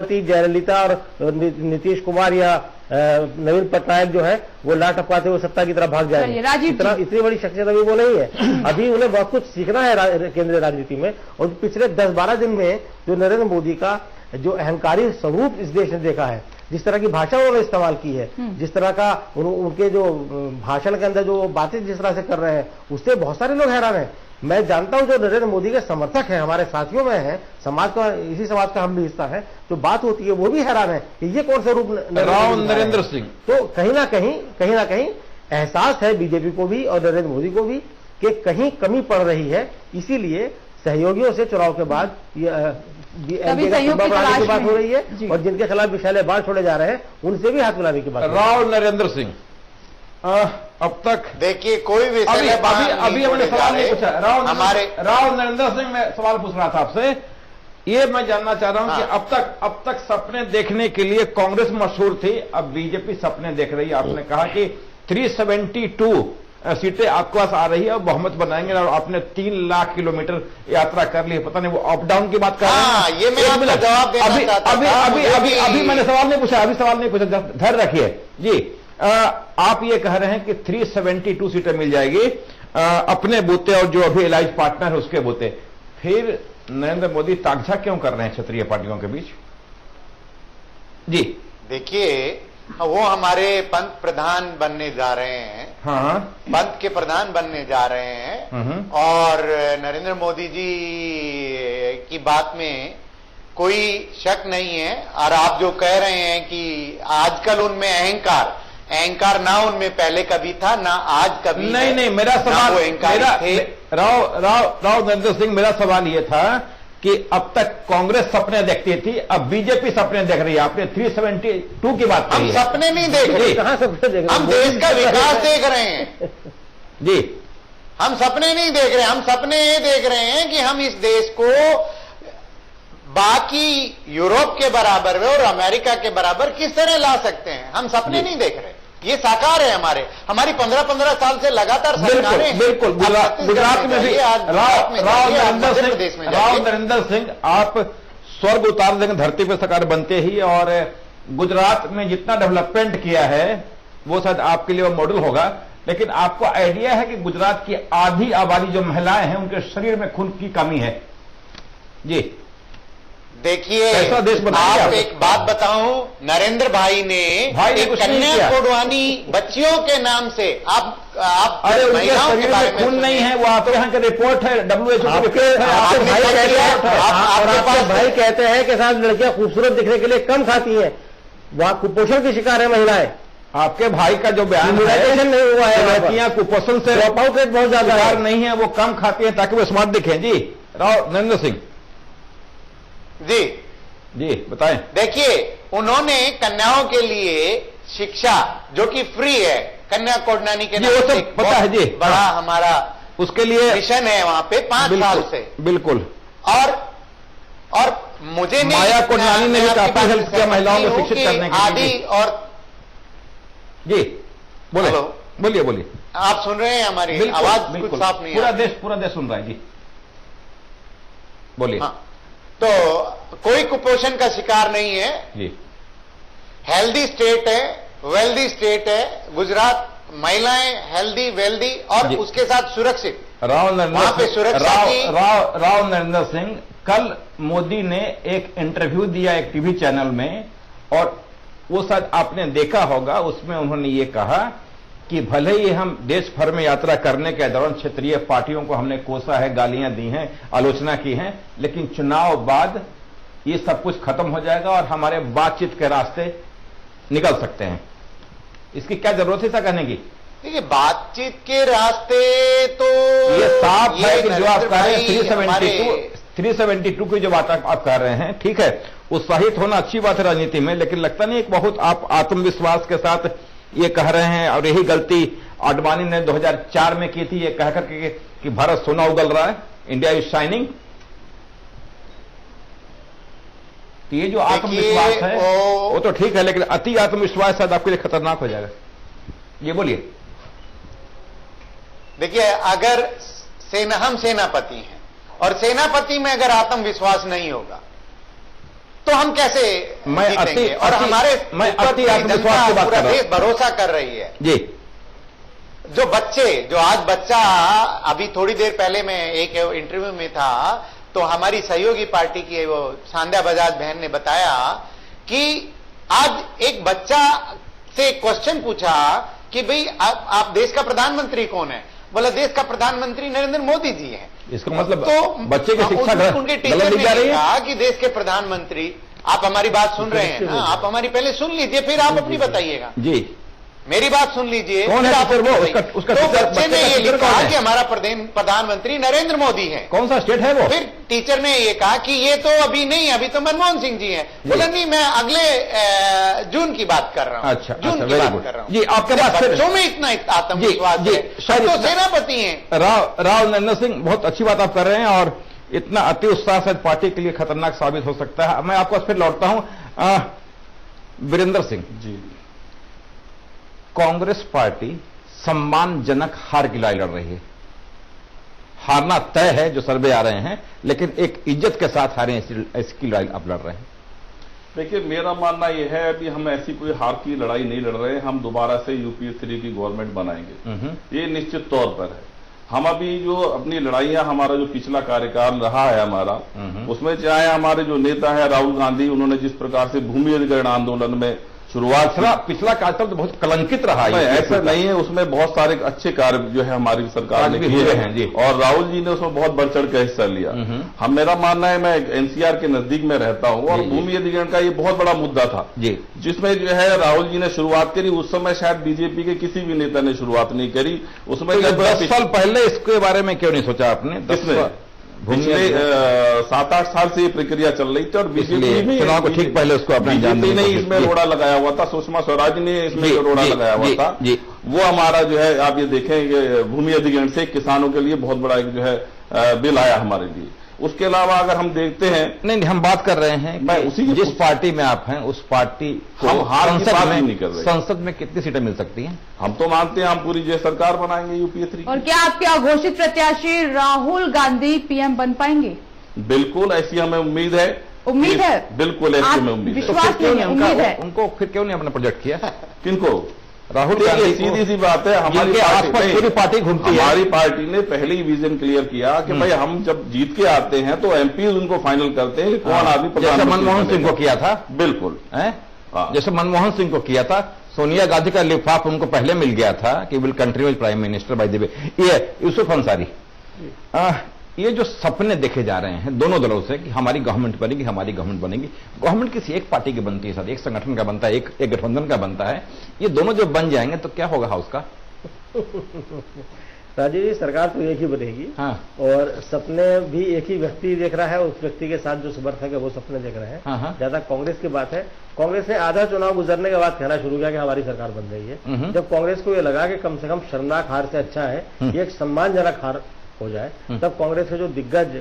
जयललिता और नीतीश कुमार या नवीन पटनायक जो है वो ला टपकाते हुए सत्ता की तरफ भाग जाएंगे। इतनी बड़ी शख्सियत अभी वो नहीं है। अभी उन्हें बहुत कुछ सीखना है केंद्रीय राजनीति में। और पिछले 10-12 दिन में जो नरेंद्र मोदी का जो अहंकारी स्वरूप इस देश ने देखा है, जिस तरह की भाषा उन्होंने इस्तेमाल की है, जिस तरह का उनके जो भाषण के अंदर जो बातें जिस तरह से कर रहे हैं, उससे बहुत सारे लोग हैरान हैं। मैं जानता हूं जो नरेंद्र मोदी के समर्थक हैं, हमारे साथियों में हैं, समाज का, इसी समाज का हम भी हिस्सा है, जो बात होती है वो भी हैरान है कि ये कौन सा रूप राव नरेंद्र सिंह। तो कहीं ना कहीं एहसास है बीजेपी को भी और नरेंद्र मोदी को भी कि कहीं कमी पड़ रही है। इसीलिए सहयोगियों से चुनाव के बाद बढ़ाने की बात हो रही है और जिनके खिलाफ विषैले बाढ़ छोड़े जा रहे हैं उनसे भी हाथ मिलाने की बात। राव नरेंद्र सिंह अब तक देखिए कोई भी अभी हमने सवाल नहीं पूछा। राव नरेंद्र सिंह, मैं सवाल पूछ रहा था आपसे, ये मैं जानना चाह रहा हूं कि अब तक सपने देखने के लिए कांग्रेस मशहूर थी, अब बीजेपी सपने देख रही है। आपने कहा कि 372 सीटें आपके पास आ रही है और बहुमत बनाएंगे और आपने 3 लाख किलोमीटर यात्रा कर ली है। पता नहीं वो अप डाउन की बात कर रहे हैं। ये मैं आपको जवाब देना चाहता था। अभी मैंने सवाल नहीं पूछा, धैर्य रखिए जी। आप ये कह रहे हैं कि 372 सीटें मिल जाएगी अपने बूते और जो अभी एलाइज पार्टनर है उसके बूते। फिर नरेंद्र मोदी ताकझा क्यों कर रहे हैं क्षेत्रीय पार्टियों के बीच? जी देखिए, वो हमारे पंत प्रधान बनने जा रहे हैं। हाँ, पंत के प्रधान बनने जा रहे हैं और नरेंद्र मोदी जी की बात में कोई शक नहीं है। और आप जो कह रहे हैं कि आजकल उनमें अहंकार ना उनमें पहले कभी था ना आज कभी नहीं, मेरा सवाल राव नरेंद्र सिंह, मेरा सवाल यह था कि अब तक कांग्रेस सपने देखती थी, अब बीजेपी सपने देख रही है। आपने 372 की बात कही। हम सपने नहीं देख रहे, कहां सपने देख रहे? हम देश का विकास देख रहे हैं जी। हम सपने नहीं देख रहे, हम सपने ये देख रहे हैं कि हम इस देश को बाकी यूरोप के बराबर में और अमेरिका के बराबर किस तरह ला सकते हैं। हम सपने नहीं देख रहे, ये साकार है। हमारी 15-15 साल से लगातार सरकारें। बिल्कुल गुजरात में भी राव नरेंद्र सिंह, आप स्वर्ग उतार देंगे धरती पर सरकार बनते ही। और गुजरात में जितना डेवलपमेंट किया है वो शायद आपके लिए वो मॉडल होगा। लेकिन आपको आइडिया है कि गुजरात की आधी आबादी जो महिलाएं हैं उनके शरीर में खून की कमी है जी। देखिए, आप एक बात बताऊं, नरेंद्र भाई ने एक कन्या कोडवानी बच्चियों के नाम से आप अरे महिलाओं के बारे में खून नहीं है, वो आपके यहाँ का रिपोर्ट है, WHO आपके भाई कहते हैं कि साहब लड़कियां खूबसूरत दिखने के लिए कम खाती हैं, वहां कुपोषण की शिकार है महिलाएं। आपके भाई का जो बयान नहीं हुआ है, लड़कियां कुपोषण से ड्रॉपआउट रेट बहुत ज्यादा नहीं है, वो कम खाती है ताकि वो स्मार्ट दिखें। जी राव नरेंद्र सिंह जी बताएं। देखिए, उन्होंने कन्याओं के लिए शिक्षा जो कि फ्री है, कन्या कोडनानी के नाम से पता है जी, बड़ा हमारा उसके लिए मिशन है वहां पे 5 साल से। बिल्कुल। और मुझे नहीं, माया कोडनानी ने भी काफी हेल्प किया महिलाओं को शिक्षित करने के लिए। आदि और जी बोलिए। आप सुन रहे हैं हमारी आवाज? कुछ साफ नहीं, पूरा देश सुन रहा है जी, बोलिए। तो कोई कुपोषण का शिकार नहीं है जी। हेल्दी स्टेट है, वेल्दी स्टेट है गुजरात। महिलाएं हेल्दी, वेल्दी और उसके साथ सुरक्षित। राव नरेंद्र सिंह, कल मोदी ने एक इंटरव्यू दिया एक टीवी चैनल में और वो शायद आपने देखा होगा। उसमें उन्होंने ये कहा कि भले ही हम देश भर में यात्रा करने के दौरान क्षेत्रीय पार्टियों को हमने कोसा है, गालियां दी हैं, आलोचना की है, लेकिन चुनाव बाद ये सब कुछ खत्म हो जाएगा और हमारे बातचीत के रास्ते निकल सकते हैं। इसकी क्या जरूरत है ऐसा कहने की? देखिए, बातचीत के रास्ते तो ये साफ है कि जो आप कह रहे हैं 372 की जो बात आप कह रहे हैं, ठीक है, उत्साहित होना अच्छी बात है राजनीति में, लेकिन लगता नहीं एक बहुत आप आत्मविश्वास के साथ ये कह रहे हैं। और यही गलती आडवाणी ने 2004 में की थी, ये कहकर कि भारत सोना उगल रहा है, इंडिया इज शाइनिंग। तो ये जो आत्मविश्वास है वो तो ठीक है, लेकिन अति आत्मविश्वास शायद आपके लिए खतरनाक हो जाएगा। ये बोलिए। देखिए, अगर हम सेनापति हैं और सेनापति में अगर आत्मविश्वास नहीं होगा तो हम कैसे जीतेंगे? और हमारे आत्मविश्वास की बात पूरा देश भरोसा कर रही है जी। जो आज बच्चा अभी थोड़ी देर पहले मैं एक इंटरव्यू में था, तो हमारी सहयोगी पार्टी की वो सांध्या बजाज बहन ने बताया कि आज एक बच्चा से क्वेश्चन पूछा कि भाई आप देश का प्रधानमंत्री कौन है? बोला देश का प्रधानमंत्री नरेंद्र मोदी जी हैं। इसका मतलब तो बच्चे की शिक्षा उनके टीचर ने कहा कि देश के प्रधानमंत्री, आप हमारी बात सुन रहे हैं ना, आप हमारी पहले सुन लीजिए फिर आप अपनी बताइएगा जी, मेरी बात सुन लीजिए। कौन है टीचर वो? उसका तो बच्चे ने ये लिखा कि हमारा प्रधानमंत्री नरेंद्र मोदी है। कौन सा स्टेट है वो? फिर टीचर ने ये कहा कि ये तो अभी नहीं, अभी तो मनमोहन सिंह जी हैं। बोला नहीं, मैं अगले जून की बात कर रहा हूं। अच्छा, जून की बात कर रहा हूं जी। आपके पास बच्चों में इतना आत्मविश्वास है, तो सेनापति हैं। राव नरेंद्र सिंह, बहुत अच्छी बात आप कर रहे हैं और इतना अति उत्साह से पार्टी के लिए खतरनाक साबित हो सकता है। मैं आपको फिर लौटता हूं। वीरेंद्र सिंह जी, कांग्रेस पार्टी सम्मानजनक हार की लड़ाई लड़ रही है। हारना तय है, जो सर्वे आ रहे हैं, लेकिन एक इज्जत के साथ हारे इसकी लड़ाई आप लड़ रहे हैं। देखिए, मेरा मानना यह है अभी हम ऐसी कोई हार की लड़ाई नहीं लड़ रहे हैं। हम दोबारा से यूपीए 3 की गवर्नमेंट बनाएंगे, ये निश्चित तौर पर है। हम अभी जो अपनी लड़ाइयां, हमारा जो पिछला कार्यकाल रहा है हमारा, उसमें चाहे हमारे जो नेता है राहुल गांधी, उन्होंने जिस प्रकार से भूमि अधिग्रहण आंदोलन में शुरुआत, पिछला कार्यकाल तो बहुत कलंकित रहा है। ऐसा नहीं है, उसमें बहुत सारे अच्छे कार्य जो है हमारी सरकार ने किए हैं जी, और राहुल जी ने उसमें बहुत बढ़ चढ़ के हिस्सा लिया। हम, मेरा मानना है, मैं एनसीआर के नजदीक में रहता हूं और भूमि अधिग्रहण का ये बहुत बड़ा मुद्दा था जी, जिसमें जो है राहुल जी ने शुरुआत करी। उस समय शायद बीजेपी के किसी भी नेता ने शुरुआत नहीं करी। उसमें 10 साल पहले इसके बारे में क्यों नहीं सोचा आपने? पिछले 7-8 साल से ये प्रक्रिया चल रही थी और बीजेपी चुनाव को ठीक पहले उसको अपने बीजेपी ने इसमें रोड़ा लगाया हुआ था, सुषमा स्वराज ने इसमें रोड़ा लगाया हुआ था। वो हमारा जो है, आप ये देखेंगे, भूमि अधिग्रहण से किसानों के लिए बहुत बड़ा एक जो है बिल आया हमारे लिए। उसके अलावा अगर हम देखते हैं, नहीं, हम बात कर रहे हैं, मैं उसी जिस पार्टी में आप हैं उस पार्टी को हम हार की बात नहीं कर रहे। संसद में कितनी सीटें मिल सकती हैं? हम तो मानते हैं हम पूरी जो सरकार बनाएंगे यूपीए 3। और क्या आपके अघोषित प्रत्याशी राहुल गांधी पीएम बन पाएंगे? बिल्कुल, ऐसी हमें उम्मीद है। उम्मीद है, बिल्कुल ऐसी हमें उम्मीद है। विश्वास नहीं है, उम्मीद है। उनको फिर क्यों नहीं अपना प्रोजेक्ट किया? किनको? राहुल गांधी। सीधी सी बात है, हमारी आसपास पूरी पार्टी घूमती है। हमारी पार्टी ने पहले ही विजन क्लियर किया कि भाई हम जब जीत के आते हैं तो एमपी उनको फाइनल करते हैं कि कौन आदमी, जैसे मनमोहन सिंह को किया था। बिल्कुल, जैसे मनमोहन सिंह को किया था। सोनिया गांधी का लिफाफ उनको पहले मिल गया था कि will continue prime minister by the way. ये यूसुफ अंसारी, ये जो सपने देखे जा रहे हैं दोनों दलों से कि हमारी गवर्नमेंट बनेगी, हमारी गवर्नमेंट बनेगी, गवर्नमेंट किसी एक पार्टी की बनती है, साथ एक संगठन का बनता है, एक गठबंधन का बनता है। ये दोनों जब बन जाएंगे तो क्या होगा हाउस का? राजीव जी, सरकार तो एक ही बनेगी। हाँ। और सपने भी एक ही व्यक्ति देख रहा है, उस व्यक्ति के साथ जो समर्थक है वो सपने देख रहे हैं। हाँ। ज्यादा कांग्रेस की बात है। कांग्रेस ने आधा चुनाव गुजरने के बाद कहना शुरू किया कि हमारी सरकार बन रही है। जब कांग्रेस को ये लगा कि कम से कम शर्मनाक हार से अच्छा है ये एक सम्मानजनक हार हो जाए, तब कांग्रेस के जो दिग्गज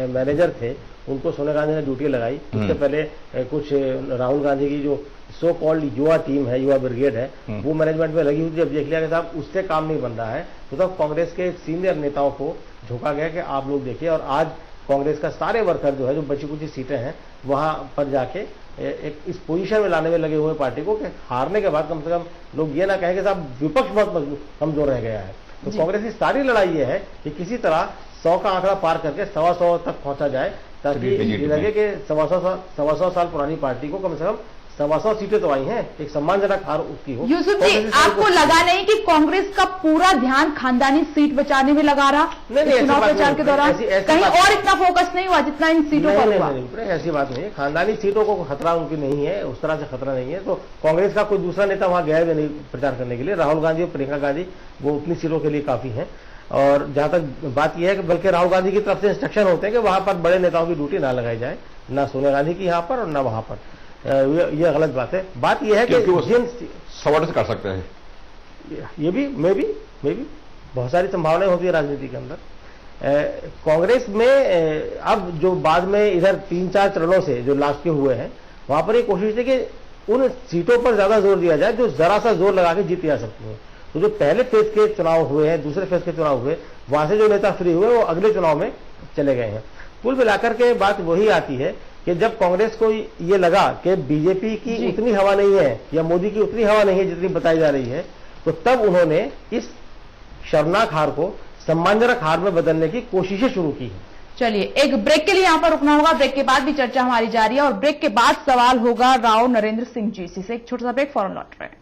मैनेजर थे उनको सोनिया गांधी ने ड्यूटी लगाई। इससे पहले कुछ राहुल गांधी की जो सो कॉल्ड युवा टीम है, युवा ब्रिगेड है, वो मैनेजमेंट में लगी हुई थी। जब देख लिया कि साहब उससे काम नहीं बन रहा है, तो तब कांग्रेस के सीनियर नेताओं को झोंका गया कि आप लोग देखिए। और आज कांग्रेस का सारे वर्कर जो है, जो बची कुछ सीटें हैं, वहां पर जाके एक इस पोजीशन में लाने में लगे हुए पार्टी को कि हारने के बाद कम से कम लोग ये ना कहें कि साहब विपक्ष बहुत मजबूत कमजोर रह गया है। तो कांग्रेस की सारी लड़ाई ये है कि किसी तरह 100 का आंकड़ा पार करके 125 तक पहुंचा जाए, ताकि ये लगे कि 125 साल पुरानी पार्टी को कम से कम 125 सीटें तो आई हैं, एक सम्मानजनक हार उसकी हो। यूसुफ जी, आपको लगा नहीं कि कांग्रेस का पूरा ध्यान खानदानी सीट बचाने में लगा रहा? नहीं, चुनाव प्रचार के दौरान कहीं और इतना फोकस नहीं हुआ जितना इन सीटों पर हुआ? नहीं, ऐसी बात नहीं है। खानदानी सीटों को खतरा उनकी नहीं है, उस तरह से खतरा नहीं है। तो कांग्रेस का कोई दूसरा नेता वहां गया भी नहीं प्रचार करने के लिए। राहुल गांधी और प्रियंका गांधी वो उतनी सीटों के लिए काफी है। और जहां तक बात यह है कि बल्कि राहुल गांधी की तरफ से इंस्ट्रक्शन होते हैं कि वहां पर बड़े नेताओं की ड्यूटी ना लगाई जाए, ना सोनिया गांधी की यहाँ पर और ना वहां पर। यह गलत बात है। बात यह है कि जिन सवाल से कर सकते हैं, ये भी मे भी बहुत सारी संभावनाएं होती है राजनीति के अंदर। कांग्रेस में अब जो बाद में इधर 3-4 चरणों से जो लास्ट के हुए हैं, वहां पर एक कोशिश है कि उन सीटों पर ज्यादा जोर दिया जाए जो जरा सा जोर लगा के जीती जा सकती है। तो जो पहले फेज के चुनाव हुए हैं, दूसरे फेज के चुनाव हुए, वहां से जो नेता फ्री हुए वो अगले चुनाव में चले गए हैं। कुल मिलाकर के बात वही आती है कि जब कांग्रेस को ये लगा कि बीजेपी की उतनी हवा नहीं है या मोदी की उतनी हवा नहीं है जितनी बताई जा रही है, तो तब उन्होंने इस शर्मनाक हार को सम्मानजनक हार में बदलने की कोशिशें शुरू की है। चलिए एक ब्रेक के लिए यहां पर रुकना होगा, ब्रेक के बाद भी चर्चा हमारी जारी है और ब्रेक के बाद सवाल होगा राव नरेंद्र सिंह जी से। एक छोटा सा ब्रेक, फौरन लौट रहे हैं।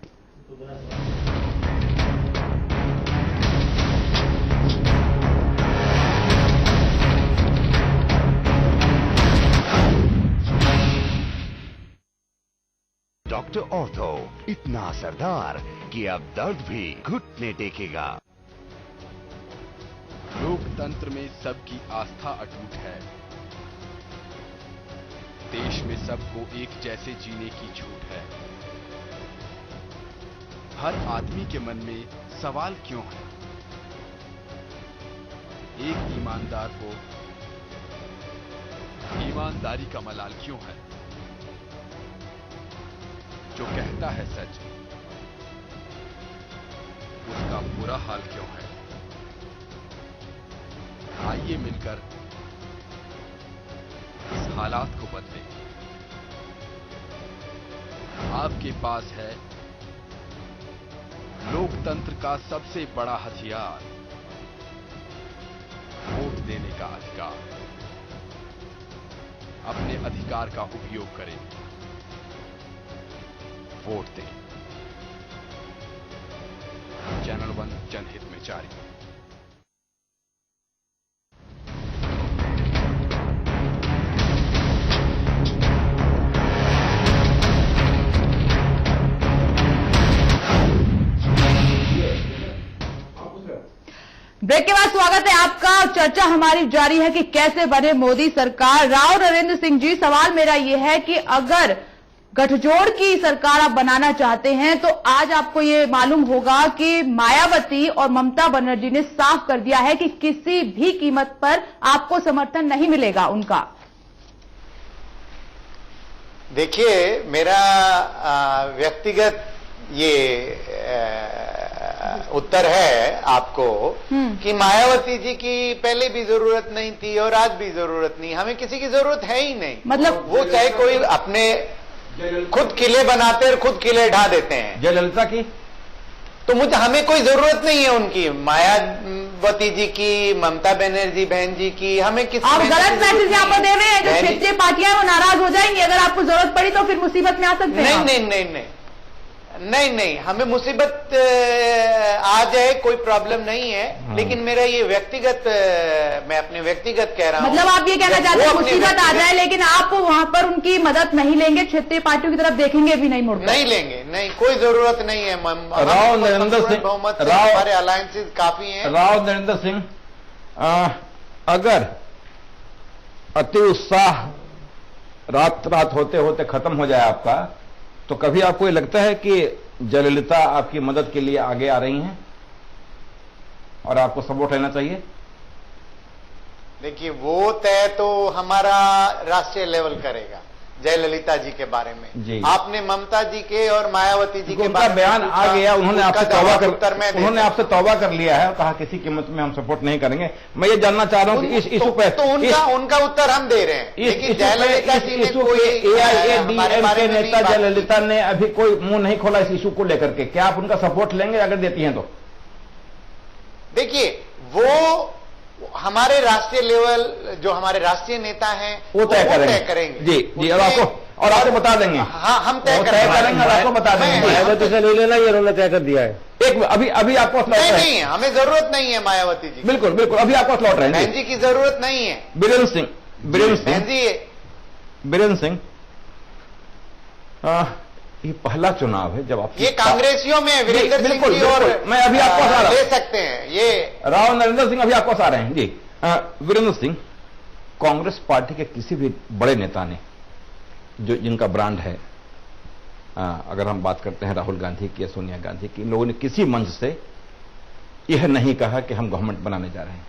डॉक्टर ऑर्थो इतना असरदार कि अब दर्द भी घुटने टेकेगा। लोकतंत्र में सबकी आस्था अटूट है। देश में सबको एक जैसे जीने की छूट है। हर आदमी के मन में सवाल क्यों है? एक ईमानदार को ईमानदारी का मलाल क्यों है? जो कहता है सच, उसका बुरा हाल क्यों है? आइए मिलकर इस हालात को बदलें। आपके पास है लोकतंत्र का सबसे बड़ा हथियार, वोट देने का अधिकार। अपने अधिकार का उपयोग करें, वोट दें। चैनल 1 जनहित में जारी। ब्रेक के बाद स्वागत है आपका। चर्चा हमारी जारी है कि कैसे बने मोदी सरकार। राव नरेंद्र सिंह जी, सवाल मेरा यह है कि अगर गठजोड़ की सरकार आप बनाना चाहते हैं तो आज आपको ये मालूम होगा कि मायावती और ममता बनर्जी ने साफ कर दिया है कि किसी भी कीमत पर आपको समर्थन नहीं मिलेगा उनका। देखिए, मेरा व्यक्तिगत ये उत्तर है आपको कि मायावती जी की पहले भी जरूरत नहीं थी और आज भी जरूरत नहीं। हमें किसी की जरूरत है ही नहीं। मतलब वो चाहे कोई अपने खुद किले बनाते और खुद किले ढा देते हैं। जयललिता की तो मुझे हमें कोई जरूरत नहीं है उनकी, मायावती जी की, ममता बनर्जी बहन जी की। हमें किसी आप गलत मैसेज यहाँ पर दे रहे हैं। जो क्षेत्रीय पार्टियां वो नाराज हो जाएंगी अगर आपको जरूरत पड़ी तो फिर मुसीबत में आ सकते हैं। नहीं, हमें मुसीबत आ जाए कोई प्रॉब्लम नहीं है। लेकिन मेरा ये व्यक्तिगत, मैं अपने व्यक्तिगत कह रहा हूं। मतलब आप ये कहना चाहते हैं मुसीबत आ जाए लेकिन आप वहां पर उनकी मदद नहीं लेंगे, क्षेत्रीय पार्टियों की तरफ देखेंगे भी नहीं, मुड़कर नहीं लेंगे। नहीं, कोई जरूरत नहीं है। राव नरेंद्र सिंह, हमारे अलायंसेज काफी हैं। राव नरेंद्र सिंह, अगर अति उत्साह रात होते होते खत्म हो जाए आपका, तो कभी आपको ये लगता है कि जयललिता आपकी मदद के लिए आगे आ रही हैं और आपको सपोर्ट लेना चाहिए? देखिए, वो तय तो हमारा राष्ट्रीय लेवल करेगा जयललिता जी के बारे में। जी। आपने ममता जी के और मायावती जी के बारे में बयान आ गया, उन्होंने आपसे तौबा कर लिया है, कहा किसी कीमत में हम सपोर्ट नहीं करेंगे। मैं ये जानना चाह रहा हूं कि इस इशू पे उनका उत्तर हम दे रहे हैं। इस जयललिता जी ने एआईएडीएमके नेता जयललिता ने अभी कोई मुंह नहीं खोला इस इशू को लेकर के। क्या आप उनका सपोर्ट लेंगे अगर देती हैं तो? देखिए, वो हमारे राष्ट्रीय लेवल, जो हमारे राष्ट्रीय नेता हैं वो तय करेंगे। जी, और आपको बता देंगे। हाँ, हम तय करेंगे और आपको बता देंगे। मायावती से ले लेना, ये उन्होंने तय कर दिया है। एक अभी आपको नहीं, हमें जरूरत नहीं है मायावती जी। बिल्कुल अभी आपको लौट रहे हैं। बहन जी की जरूरत नहीं है। बीरेंद्र सिंह, ये पहला चुनाव है जब आप, ये कांग्रेसियों में वीरेंद्र सिंह जी और मैं अभी आपको ले सकते हैं। ये राव नरेंद्र सिंह अभी आपको आ रहे हैं। जी, वीरेंद्र सिंह, कांग्रेस पार्टी के किसी भी बड़े नेता ने, जो जिनका ब्रांड है, अगर हम बात करते हैं राहुल गांधी की या सोनिया गांधी की, लोगों ने किसी मंच से यह नहीं कहा कि हम गवर्नमेंट बनाने जा रहे हैं।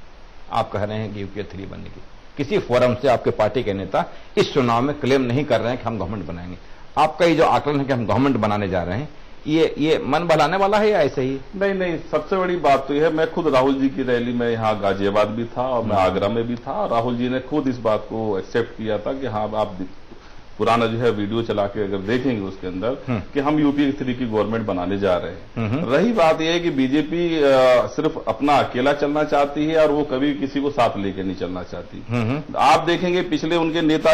आप कह रहे हैं कि यूपीए 3 बनने की, किसी फोरम से आपके पार्टी के नेता इस चुनाव में क्लेम नहीं कर रहे हैं कि हम गवर्नमेंट बनाएंगे। आपका ये जो आकलन है कि हम गवर्नमेंट बनाने जा रहे हैं, ये मन बहलाने वाला है या ऐसे ही? नहीं नहीं, सबसे बड़ी बात तो यह है, मैं खुद राहुल जी की रैली में यहाँ गाजियाबाद भी था और मैं आगरा में भी था, और राहुल जी ने खुद इस बात को एक्सेप्ट किया था कि हाँ आप पुराना जो है वीडियो चला के अगर देखेंगे उसके अंदर कि हम यूपी 3 की गवर्नमेंट बनाने जा रहे हैं। रही बात यह है कि बीजेपी सिर्फ अपना अकेला चलना चाहती है और वो कभी किसी को साथ लेके नहीं चलना चाहती। आप देखेंगे पिछले उनके नेता